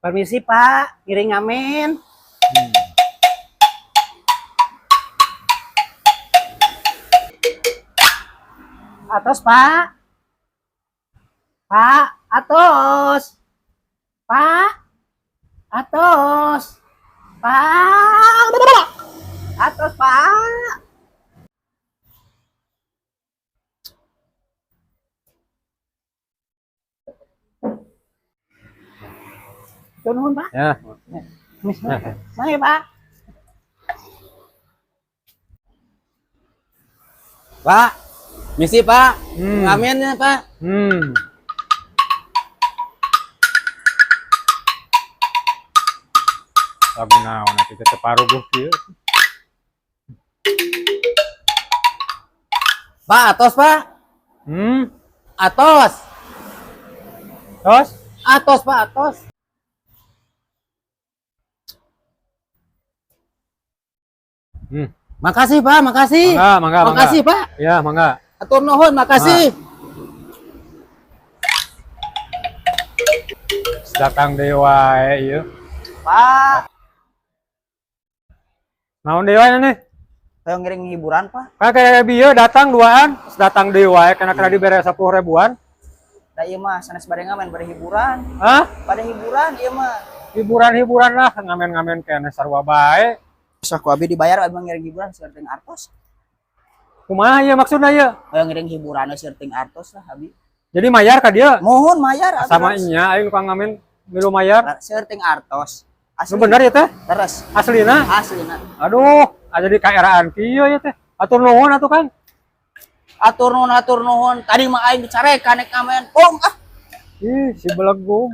Permisi Pak, ngiring ngamen. Atos Pak. Pak, atos. Pak, atos. Pak, atos Pak. Turun Pak. Ya. Mari Pak. Pak, misi Pak, ngamennya Pak. Lagu naon nanti kita paruguh kieu. Pak, atos Pak, atos, Terus? atos Pak, atos. Makasih Pak, makasih. Mangga. Makasih Pak. Ya, mangga. Atur nuhun, makasih. Datang deui wae ieu. Pak, Naon deui wae nih? saya ngiring hiburan Pak. Kayak bieu datang duaan, datang deui wae kana dibere 10 ribuan. Da ieu mah sanes bade ngamen bade hiburan. Hah? Bade hiburan ieu mah. Hiburan lah, ngamen-ngamen kene sarua bae. Terus aku abi dibayar abi ngiring hiburan seuting artos. Kumaha ieu maksudna ieu? Aya ngiring hiburan seuting artos lah abi. Jadi mayar ka dieu? Mohon mayar Sama nya aing tukang ngamen milu mayar. seuting artos. Nu bener ya teh? Terus Aslina? aslina. Aduh, jadi kaeraan kieu ya teh. Atur nuhun atuh Kang. Atur nuhun. Tadi mah aing dicarekan nek ngamen. Oh, Ih, si belegum.